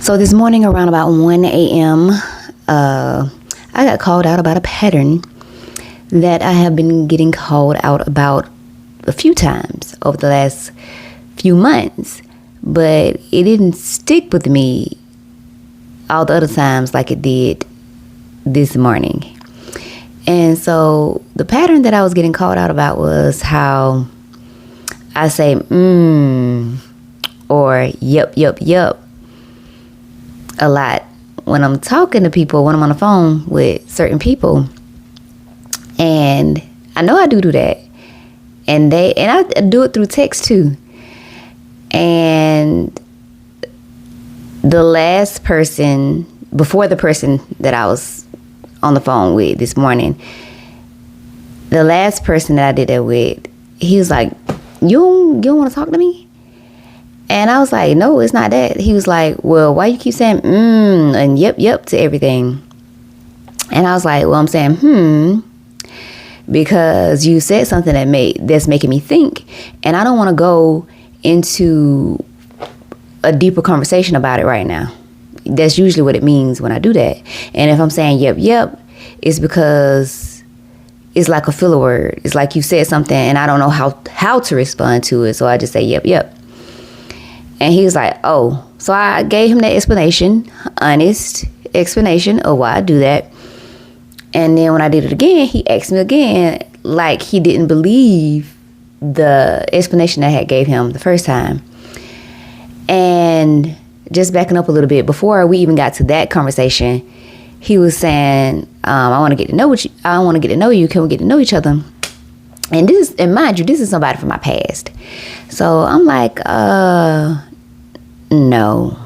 So this morning around about 1 a.m., I got called out about a pattern that I have been getting called out about a few times over the last few months, but it didn't stick with me all the other times like it did this morning. And so the pattern that I was getting called out about was how I say or yep a lot when I'm talking to people, when I'm on the phone with certain people. And I know I do that. And I do it through text too. And the last person, before the person that I was on the phone with this morning, the last person that I did that with, he was like, you don't want to talk to me? And I was like, no, it's not that. He was like, well, why you keep saying and yep to everything? And I was like, well, I'm saying because you said something that's making me think, and I don't want to go into a deeper conversation about it right now. That's usually what it means when I do that. And if I'm saying yep, it's because it's like a filler word. It's like you said something and I don't know how to respond to it, so I just say yep. And he was like, oh. So I gave him that explanation, honest explanation of why I do that. And then when I did it again, he asked me again, like he didn't believe the explanation that I had gave him the first time. And just backing up a little bit, before we even got to that conversation, he was saying, I want to get to know you. I want to get to know you. Can we get to know each other? And mind you, this is somebody from my past. So I'm like, no,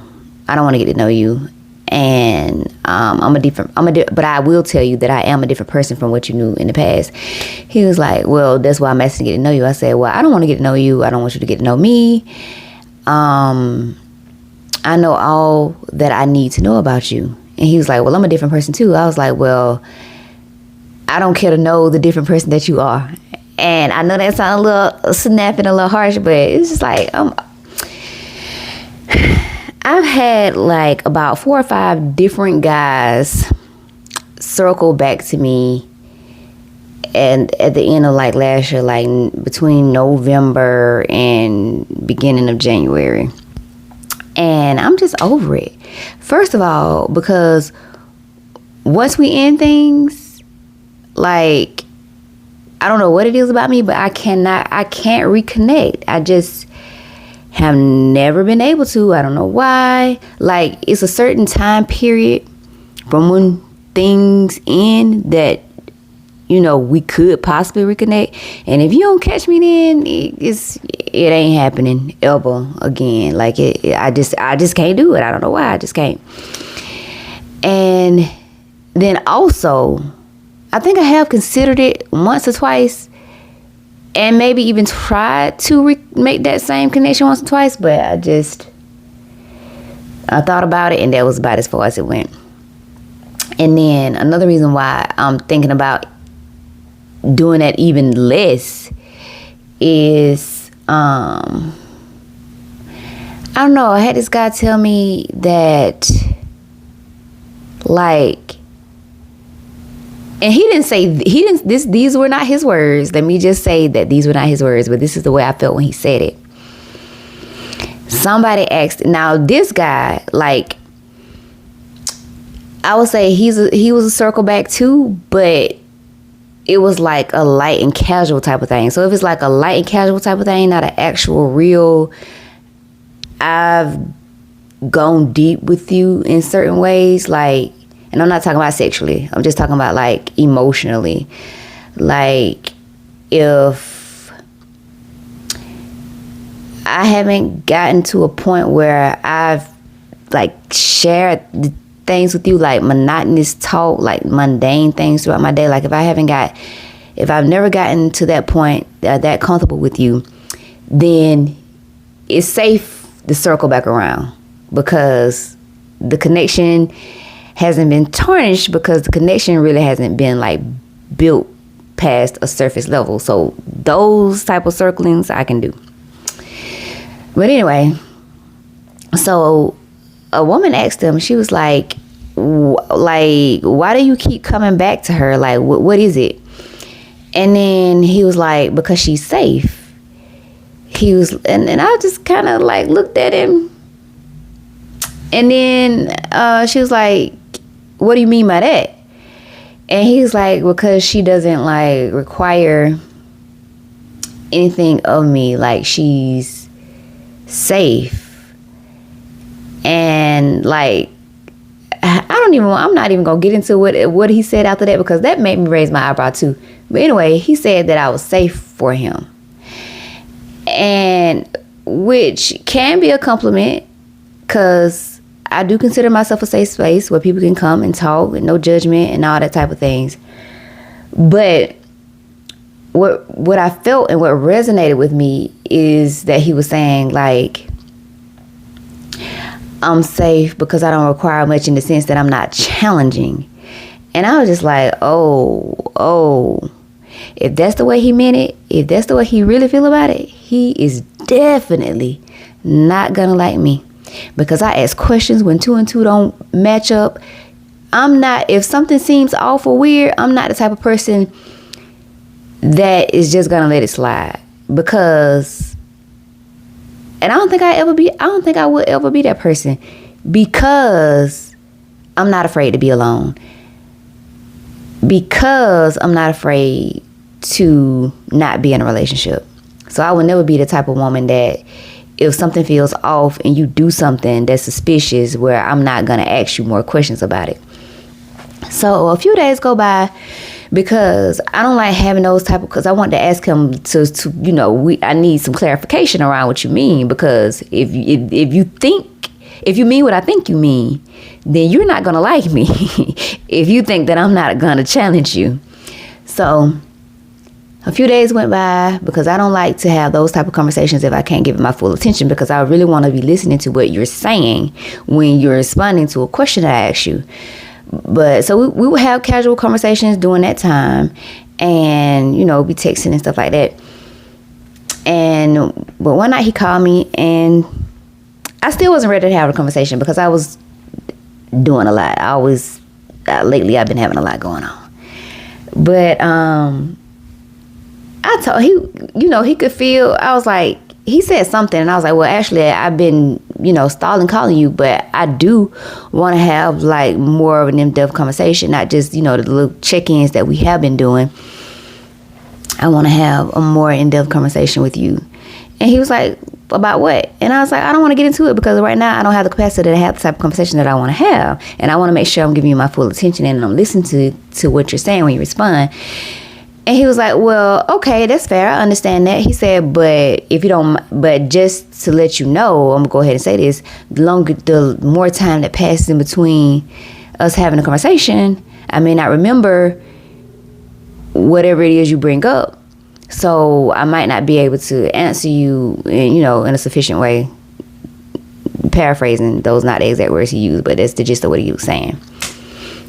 I don't want to get to know you. And but I will tell you that I am a different person from what you knew in the past. He was like, well, that's why I'm asking to get to know you. I said, well, I don't want to get to know you. I don't want you to get to know me. I know all that I need to know about you. And he was like, well, I'm a different person too. I was like, well, I don't care to know the different person that you are. And I know that sounds a little snapping, a little harsh, but it's just like, I've had like about 4 or 5 different guys circle back to me, and at the end of like last year, like between November and beginning of January. And I'm just over it. First of all, because once we end things, like, I don't know what it is about me, but I can't reconnect. I just have never been able to. I don't know why. Like, it's a certain time period from when things end that, we could possibly reconnect. And if you don't catch me then, it ain't happening ever again. Like, I just can't do it. I don't know why. I just can't. And then also, I think I have considered it once or twice, and maybe even tried to make that same connection once or twice, but I thought about it, and that was about as far as it went. And then another reason why I'm thinking about doing that even less is, I don't know, I had this guy tell me that, like, and these were not his words. Let me just say that these were not his words, but this is the way I felt when he said it. Somebody asked, now this guy, like, I would say he was a circle back too, but it was like a light and casual type of thing. So if it's like a light and casual type of thing, not an actual real, I've gone deep with you in certain ways, like, and I'm not talking about sexually. I'm just talking about like emotionally. Like, if I haven't gotten to a point where I've like shared the things with you, like monotonous talk, like mundane things throughout my day. Like, if I've never gotten to that point, that comfortable with you, then it's safe to circle back around, because the connection hasn't been tarnished, because the connection really hasn't been like built past a surface level. So those type of circlings I can do. But anyway, so a woman asked him, she was like, why do you keep coming back to her? Like, what is it? And then he was like, because she's safe. He was, and I just kind of like looked at him. And then she was like, what do you mean by that? And he was like, because she doesn't like require anything of me. Like, she's safe. And like, I'm not even gonna get into what he said after that, because that made me raise my eyebrow too. But anyway, he said that I was safe for him, and which can be a compliment, because I do consider myself a safe space where people can come and talk with no judgment and all that type of things. But what I felt and what resonated with me is that he was saying, like, I'm safe because I don't require much, in the sense that I'm not challenging. And I was just like, oh, if that's the way he meant it, if that's the way he really feel about it, he is definitely not gonna like me, because I ask questions when 2 and 2 don't match up. If something seems awful weird, I'm not the type of person that is just gonna let it slide, because, and I don't think I would ever be that person, because I'm not afraid to be alone, because I'm not afraid to not be in a relationship. So I would never be the type of woman that, if something feels off and you do something that's suspicious, where I'm not going to ask you more questions about it. So a few days go by, because I don't like having those because I want to ask him to I need some clarification around what you mean, because if you mean what I think you mean, then you're not going to like me if you think that I'm not going to challenge you. So a few days went by, because I don't like to have those type of conversations if I can't give it my full attention, because I really want to be listening to what you're saying when you're responding to a question that I ask you. But so we would have casual conversations during that time, and be texting and stuff like that. But one night he called me, and I still wasn't ready to have a conversation, because I was doing a lot. Lately I've been having a lot going on. But I told he could feel. I was like, he said something, and I was like, well, actually, I've been stalling calling you, but I do want to have like more of an in-depth conversation, not just the little check-ins that we have been doing. I want to have a more in-depth conversation with you. And he was like, about what? And I was like, I don't want to get into it, because right now I don't have the capacity to have the type of conversation that I want to have, and I want to make sure I'm giving you my full attention and I'm listening to what you're saying when you respond. And he was like, well, okay, that's fair. I understand that. He said, but just to let you know, I'm gonna go ahead and say this, the more time that passes in between us having a conversation, I may not remember whatever it is you bring up. So I might not be able to answer you in a sufficient way. Paraphrasing, those not the exact words he used, but that's the gist of what he was saying.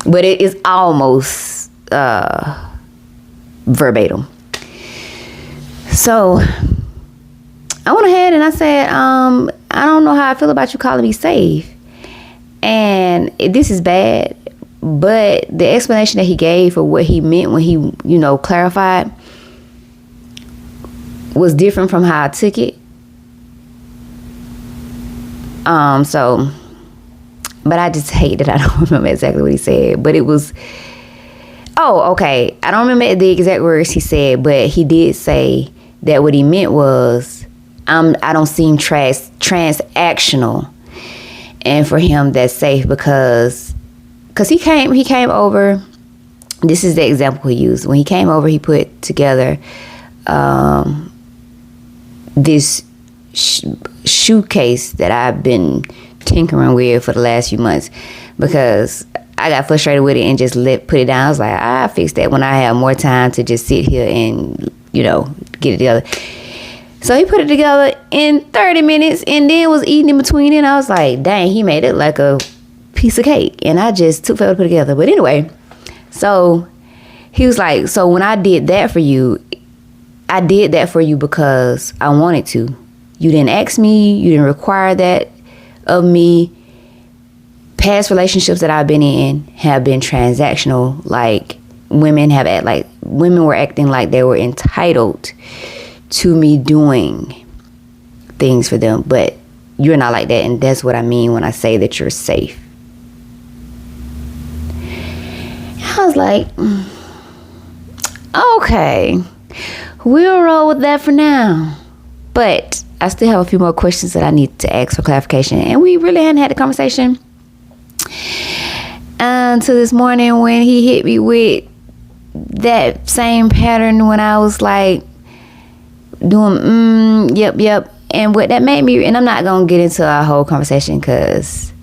But it is almost verbatim. So I went ahead and I said, I don't know how I feel about you calling me safe. And this is bad, but the explanation that he gave for what he meant when he, clarified was different from how I took it. But I just hate that I don't remember exactly what he said, but it was, okay. I don't remember the exact words he said, but he did say that what he meant was, I don't seem transactional, and for him that's safe, because he came over. This is the example he used. When he came over, he put together this shoe case that I've been tinkering with for the last few months, because I got frustrated with it and just put it down. I was like, I'll fix that when I have more time to just sit here and, get it together. So he put it together in 30 minutes and then was eating in between it. And I was like, dang, he made it like a piece of cake. And I just took forever to put it together. But anyway, so he was like, so when I did that for you, I did that for you because I wanted to. You didn't ask me. You didn't require that of me. past relationships that I've been in have been transactional. Like women were acting like they were entitled to me doing things for them, but you're not like that, and that's what I mean when I say that you're safe. I was like, okay, we'll roll with that for now. But I still have a few more questions that I need to ask for clarification. And we really hadn't had a conversation until this morning when he hit me with that same pattern when I was like doing, yep. And what that made me, and I'm not going to get into a whole conversation because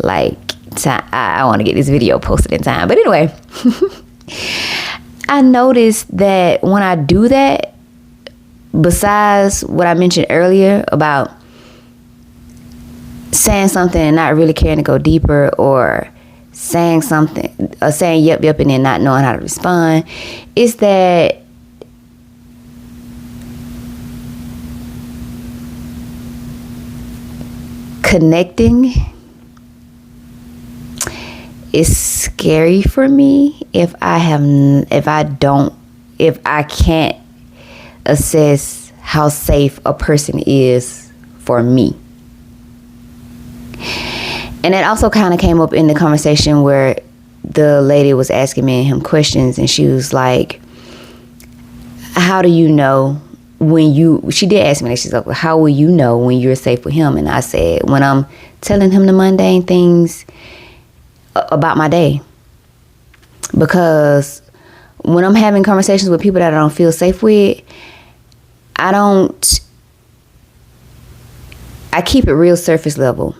like I want to get this video posted in time. But anyway, I noticed that when I do that, besides what I mentioned earlier about saying something and not really caring to go deeper, or saying something or saying yep and then not knowing how to respond, is that connecting is scary for me if I can't assess how safe a person is for me. And it also kind of came up in the conversation where the lady was asking me and him questions, and she was like, how do you know she did ask me that, she's like, well, how will you know when you're safe with him? And I said, when I'm telling him the mundane things about my day. Because when I'm having conversations with people that I don't feel safe with, I keep it real surface level.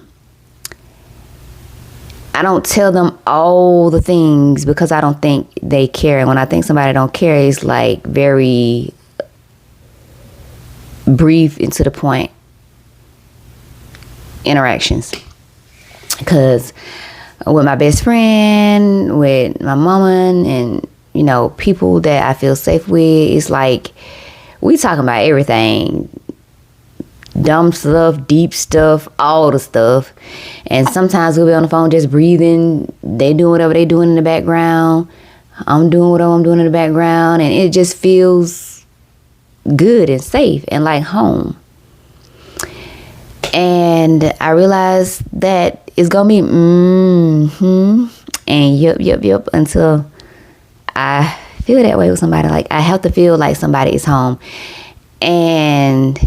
I don't tell them all the things because I don't think they care. And when I think somebody don't care, it's like very brief and to the point interactions. Because with my best friend, with my mama, and people that I feel safe with, it's like we talking about everything, dumb stuff, deep stuff, all the stuff. And sometimes we'll be on the phone just breathing, they doing whatever they doing in the background, I'm doing whatever I'm doing in the background, and it just feels good and safe and like home. And I realized that it's gonna be and yep until I feel that way with somebody. Like I have to feel like somebody is home. And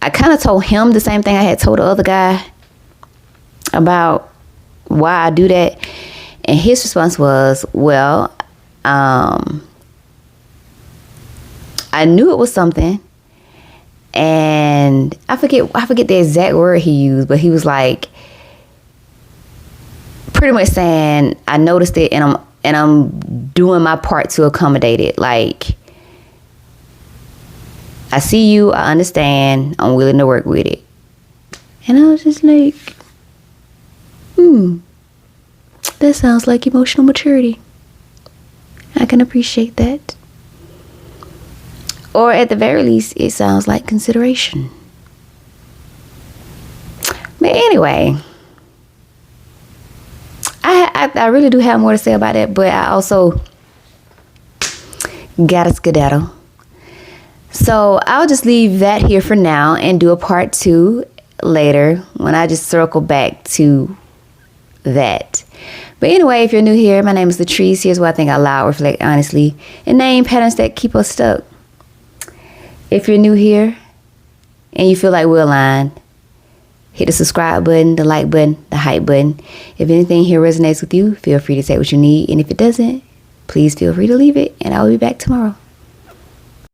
I kind of told him the same thing I had told the other guy about why I do that, and his response was, well, I knew it was something, and I forget the exact word he used, but he was like pretty much saying, I noticed it and I'm doing my part to accommodate it. Like, I see you, I understand, I'm willing to work with it. And I was just like, that sounds like emotional maturity. I can appreciate that. Or at the very least, it sounds like consideration. But anyway, I really do have more to say about that, but I also gotta skedaddle. So I'll just leave that here for now and do a part 2 later when I just circle back to that. But anyway, if you're new here, my name is Latrice. Here's what I think out loud, reflect honestly, and name patterns that keep us stuck. If you're new here and you feel like we're aligned, hit the subscribe button, the like button, the hype button. If anything here resonates with you, feel free to say what you need. And if it doesn't, please feel free to leave it. And I will be back tomorrow.